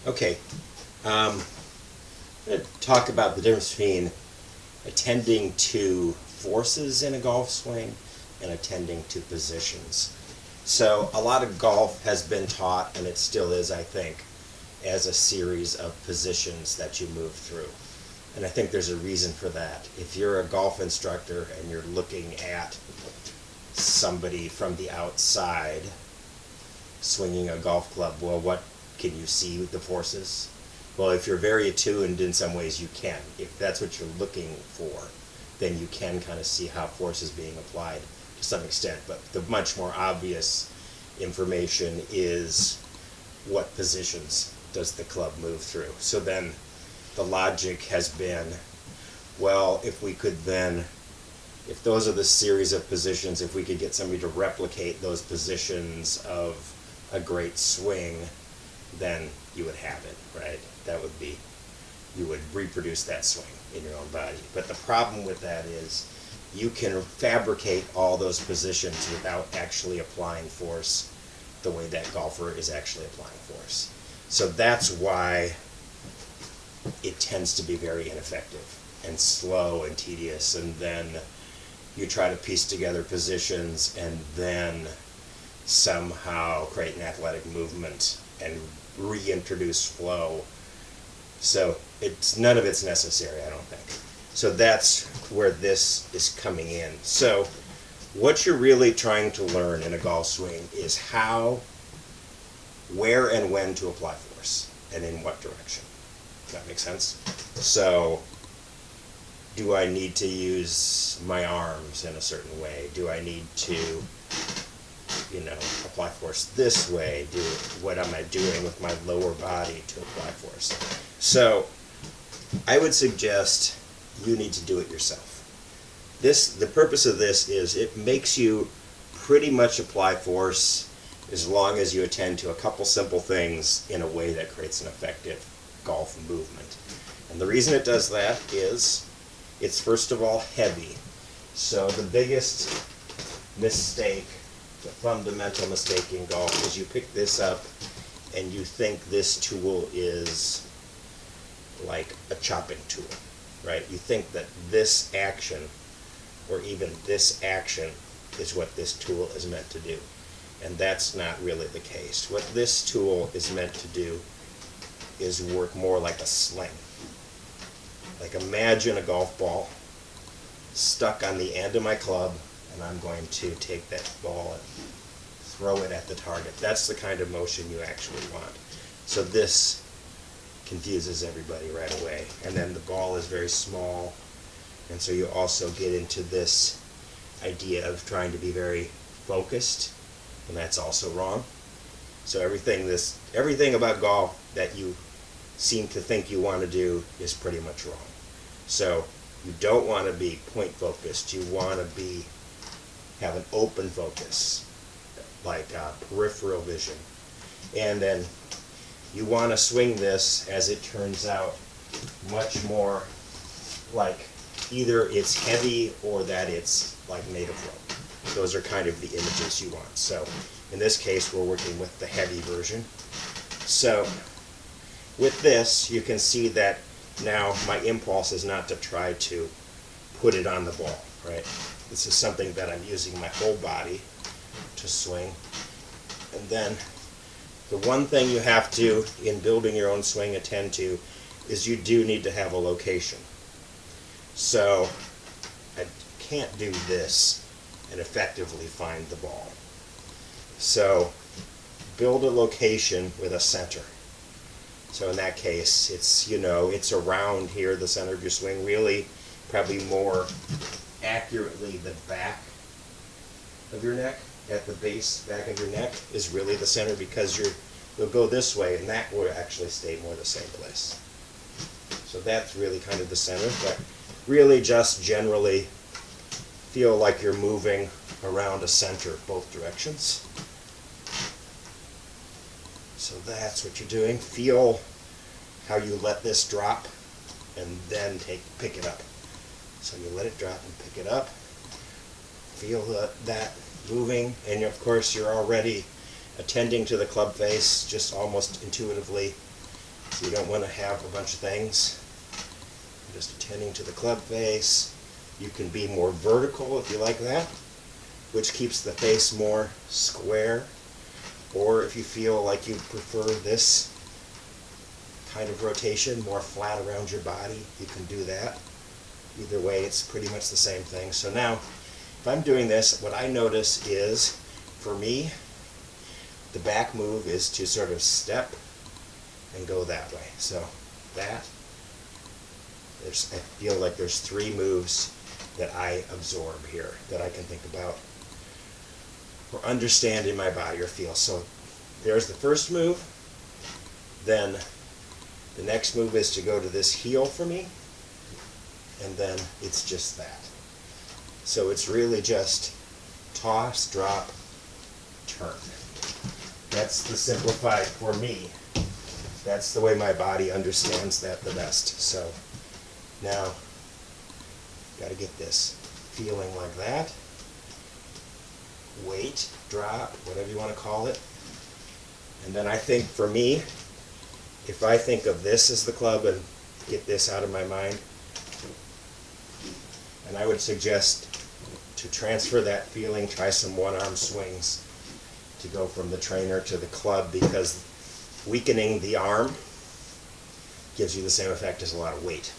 Okay. I'm going to talk about the difference between attending to forces in a golf swing and attending to positions. So a lot of golf has been taught, and it still is, I think, as a series of positions that you move through. And I think there's a reason for that. If you're a golf instructor and you're looking at somebody from the outside swinging a golf club, well, what can you see the forces? Well, if you're very attuned in some ways, you can. If that's what you're looking for, then you can kind of see how force is being applied to some extent. But the much more obvious information is what positions does the club move through. So then the logic has been, well, if we could then, if those are the series of positions, if we could get somebody to replicate those positions of a great swing, then you would have it, right? That would be, you would reproduce that swing in your own body. But the problem with that is you can fabricate all those positions without actually applying force the way that golfer is actually applying force. So that's why it tends to be very ineffective and slow and tedious, and then you try to piece together positions and then somehow create an athletic movement and reintroduce flow. So none of it's necessary, I don't think. So that's where this is coming in. So what you're really trying to learn in a golf swing is how, where and when to apply force and in what direction. Does that make sense? So do I need to use my arms in a certain way? Do I need to, apply force this way? What am I doing with my lower body to apply force? So I would suggest you need to do it yourself. The purpose of this is it makes you pretty much apply force as long as you attend to a couple simple things in a way that creates an effective golf movement. And the reason it does that is it's first of all heavy. So the biggest mistake, the fundamental mistake in golf is you pick this up and you think this tool is like a chopping tool, right? You think that this action or even this action is what this tool is meant to do. And that's not really the case. What this tool is meant to do is work more like a sling. Like imagine a golf ball stuck on the end of my club, and I'm going to take that ball and throw it at the target. That's the kind of motion you actually want. So this confuses everybody right away. And then the ball is very small, and so you also get into this idea of trying to be very focused, and that's also wrong. So everything about golf that you seem to think you want to do is pretty much wrong. So you don't want to be point focused. You want to have an open focus, like peripheral vision. And then you want to swing this, as it turns out, much more like either it's heavy or that it's like made of rope. Those are kind of the images you want. So in this case, we're working with the heavy version. So with this, you can see that now my impulse is not to try to put it on the ball, right? This is something that I'm using my whole body to swing. And then the one thing you have to, in building your own swing, attend to is you do need to have a location. So I can't do this and effectively find the ball. So build a location with a center. So in that case, it's around here, the center of your swing, really probably more accurately the back of your neck, at the base back of your neck is really the center, because you'll go this way and that will actually stay more the same place. So that's really kind of the center, but really just generally feel like you're moving around a center both directions. So that's what you're doing. Feel how you let this drop and then pick it up. So you let it drop and pick it up. Feel that moving, and of course you're already attending to the club face just almost intuitively. So you don't want to have a bunch of things. Just attending to the club face. You can be more vertical if you like that, which keeps the face more square. Or if you feel like you prefer this kind of rotation, more flat around your body, you can do that. Either way, it's pretty much the same thing. So now, if I'm doing this, what I notice is, for me, the back move is to sort of step and go that way. So that, I feel like there's 3 moves that I absorb here that I can think about or understand in my body or feel. So there's the first move. Then the next move is to go to this heel for me. And then it's just that. So it's really just toss, drop, turn. That's the simplified for me. That's the way my body understands that the best. So now, got to get this feeling like that. Weight, drop, whatever you want to call it. And then I think for me, if I think of this as the club and get this out of my mind, and I would suggest to transfer that feeling, try some one-arm swings to go from the trainer to the club, because weakening the arm gives you the same effect as a lot of weight.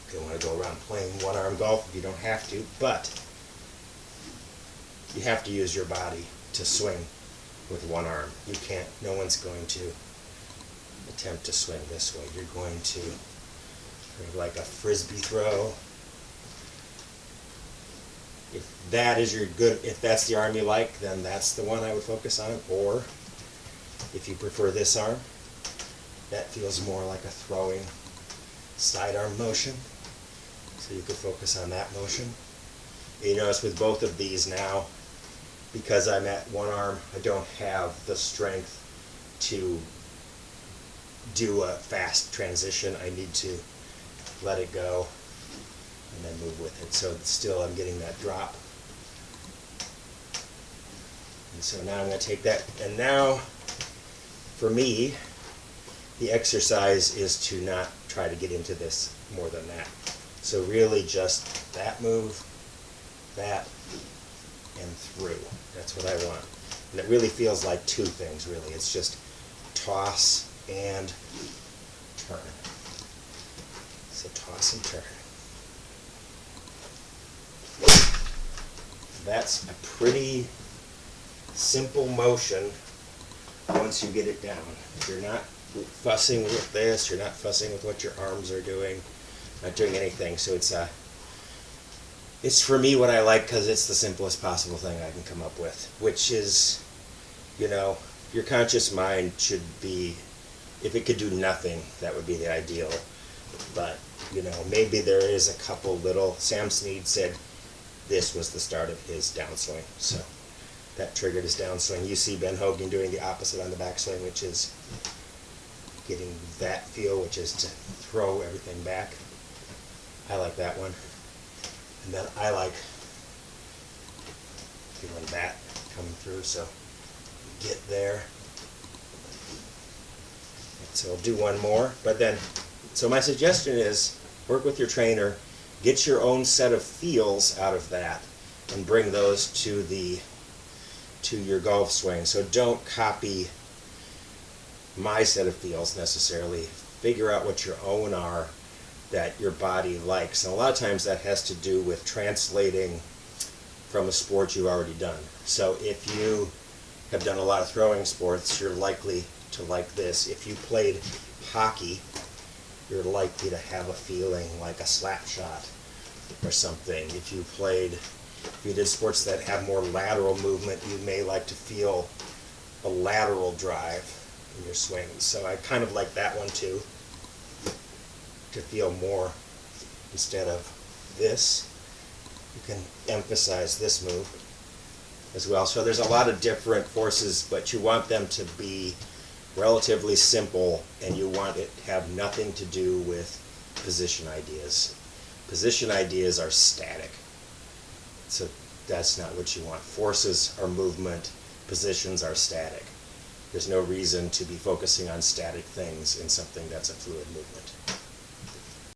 You don't want to go around playing one-arm golf if you don't have to, but you have to use your body to swing with one arm. You can't, no one's going to attempt to swing this way. You're going to, sort of like a frisbee throw. If that is your good, if that's the arm you like, then that's the one I would focus on. Or if you prefer this arm, that feels more like a throwing sidearm motion. So you could focus on that motion. You notice with both of these now, because I'm at one arm, I don't have the strength to do a fast transition. I need to let it go and then move with it. So still I'm getting that drop. And so now I'm going to take that, and now for me, the exercise is to not try to get into this more than that. So really just that move, that, and through. That's what I want. And it really feels like 2 things, really. It's just toss and turn. So toss and turn. That's a pretty simple motion once you get it down. You're not fussing with this, you're not fussing with what your arms are doing, not doing anything. So it's for me what I like, because it's the simplest possible thing I can come up with, which is, you know, your conscious mind should be, if it could do nothing, that would be the ideal. But, you know, maybe there is a couple little, Sam Snead said this was the start of his downswing. So that triggered his downswing. You see Ben Hogan doing the opposite on the backswing, which is getting that feel, which is to throw everything back. I like that one. And then I like feeling that coming through, so get there. So I'll do one more, but then, so my suggestion is work with your trainer, get your own set of feels out of that, and bring those to your golf swing. So don't copy my set of feels necessarily. Figure out what your own are that your body likes. And a lot of times that has to do with translating from a sport you've already done. So if you have done a lot of throwing sports, you're likely to like this. If you played hockey, you're likely to have a feeling like a slap shot or something. If you did sports that have more lateral movement, you may like to feel a lateral drive in your swing. So I kind of like that one too, to feel more instead of this. You can emphasize this move as well. So there's a lot of different forces, but you want them to be relatively simple, and you want it to have nothing to do with position ideas. Position ideas are static, so that's not what you want. Forces are movement, positions are static. There's no reason to be focusing on static things in something that's a fluid movement.